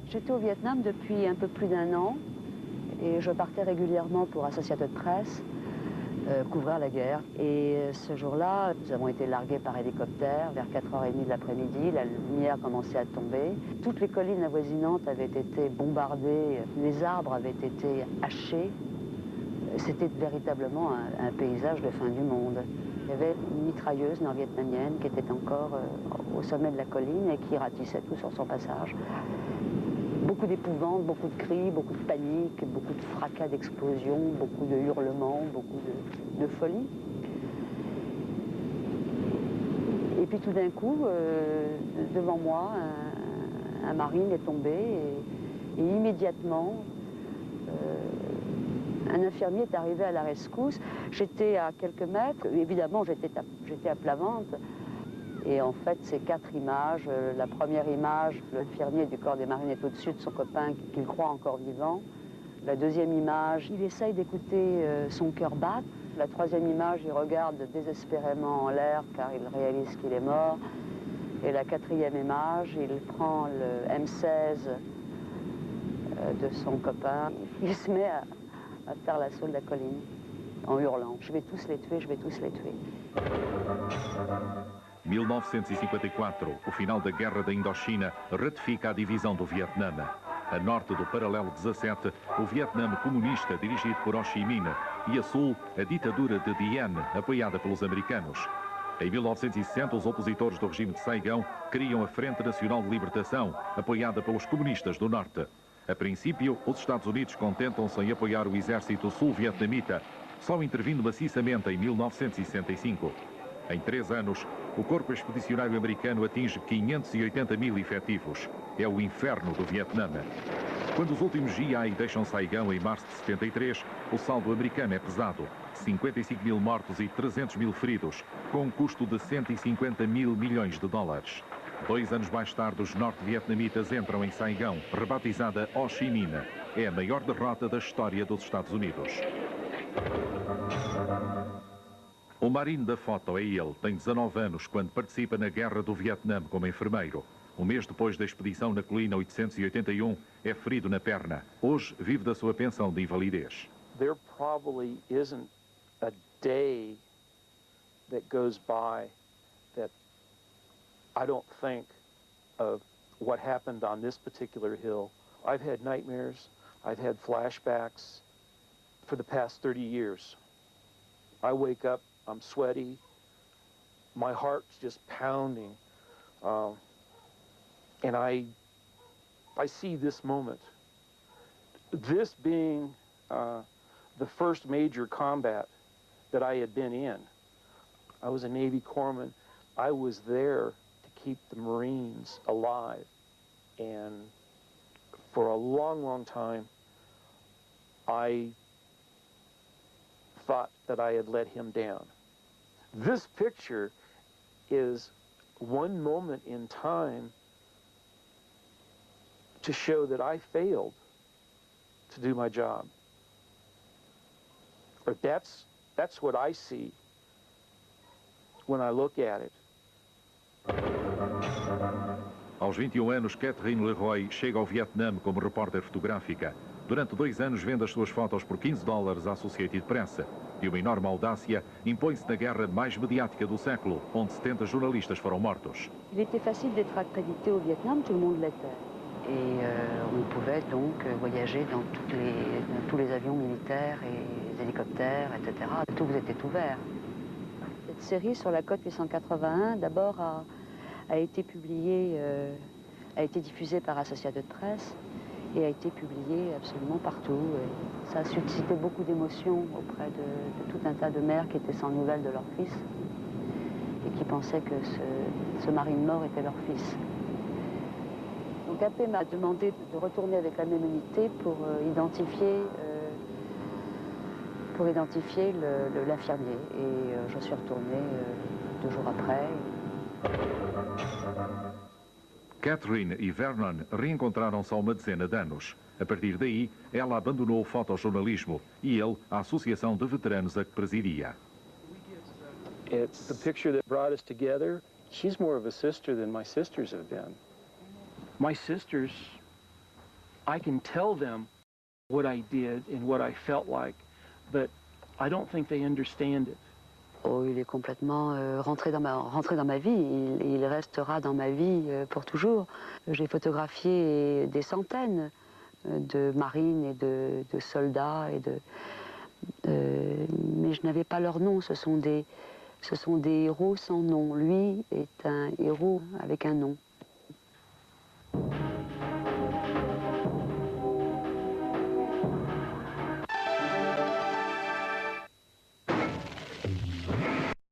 J'étais au Vietnam depuis un peu plus d'1 an et je partais régulièrement pour Associated Press couvrir la guerre. Et ce jour-là, nous avons été largués par hélicoptère vers 4h30 de l'après-midi. La lumière commençait à tomber. Toutes les collines avoisinantes avaient été bombardées, les arbres avaient été hachés. C'était véritablement un paysage de fin du monde. Il y avait une mitrailleuse nord-vietnamienne qui était encore au sommet de la colline et qui ratissait tout sur son passage. Beaucoup d'épouvante, beaucoup de cris, beaucoup de panique, beaucoup de fracas d'explosions, beaucoup de hurlements, beaucoup de folie. Et puis tout d'un coup, devant moi, un marine est tombé et immédiatement, un infirmier est arrivé à la rescousse. J'étais à quelques mètres, évidemment j'étais à plat ventre. Et en fait, ces 4 images, la première image, l'infirmier du corps des marines est au-dessus de son copain qu'il croit encore vivant. La deuxième image, il essaye d'écouter son cœur battre. La troisième image, il regarde désespérément en l'air car il réalise qu'il est mort. Et la quatrième image, il prend le M16 de son copain. Il se met à faire l'assaut de la colline en hurlant. Je vais tous les tuer, je vais tous les tuer. 1954, o final da Guerra da Indochina ratifica a divisão do Vietnã. A norte do paralelo 17, o Vietnã comunista dirigido por Ho Chi Minh e a sul, a ditadura de Dien, apoiada pelos americanos. Em 1960, os opositores do regime de Saigão criam a Frente Nacional de Libertação, apoiada pelos comunistas do norte. A princípio, os Estados Unidos contentam-se em apoiar o exército sul-vietnamita, só intervindo maciçamente em 1965. Em 3 anos, o Corpo Expedicionário Americano atinge 580 mil efetivos. É o inferno do Vietnã. Quando os últimos GI deixam Saigão em março de 73, o saldo americano é pesado. 55 mil mortos e 300 mil feridos, com um custo de 150 mil milhões de dólares. 2 anos mais tarde, os norte-vietnamitas entram em Saigão, rebatizada Ho Chi Minh. É a maior derrota da história dos Estados Unidos. O marine da foto é ele, tem 19 anos, quando participa na Guerra do Vietnã como enfermeiro. Um mês depois da expedição na colina 881, é ferido na perna. Hoje vive da sua pensão de invalidez. There probably isn't a day that goes by that I don't think of what happened on this particular hill. I've had nightmares, I've had flashbacks for the past 30 years. I wake up, I'm sweaty, my heart's just pounding, and I see this moment. This being the first major combat that I had been in. I was a Navy corpsman. I was there to keep the Marines alive, and for a long, long time, I thought that I had let him down. This picture is one moment in time to show that I failed to do my job. Or that's what I see when I look at it. Aos 21 anos, Catherine Leroy chega ao Vietnã como repórter fotográfica. Durante 2 anos vende as suas fotos por $15 à Associated Press. De uma enorme audácia, impõe-se na guerra mais mediática do século, onde 70 jornalistas foram mortos. Il était facile d'être accrédité au Vietnam, tout le monde l'était. Et on pouvait donc voyager dans tous les avions militaires et les hélicoptères, etc. Tout vous était ouvert. Cette série sur la côte 881, d'abord, a été publiée, a été diffusée par Associated Press et a été publiée absolument partout. Et ça a suscité beaucoup d'émotions auprès de tout un tas de mères qui étaient sans nouvelles de leur fils et qui pensaient que ce marine mort était leur fils. Donc AP m'a demandé de retourner avec la même unité pour identifier l'infirmier. Et je suis retournée 2 jours après. Catherine e Vernon reencontraram-se há uma dezena de anos. A partir daí, ela abandonou o fotojornalismo e ele a associação de veteranos a que presidia. It's the picture that brought us together. She's more of a sister than my sisters have been. My sisters, I can tell them what I did and what I felt like, but I don't think they understand it. Oh, il est complètement rentré dans ma vie, il restera dans ma vie pour toujours. J'ai photographié des centaines de marines et de soldats, mais je n'avais pas leur nom, ce sont des héros sans nom. Lui est un héros avec un nom.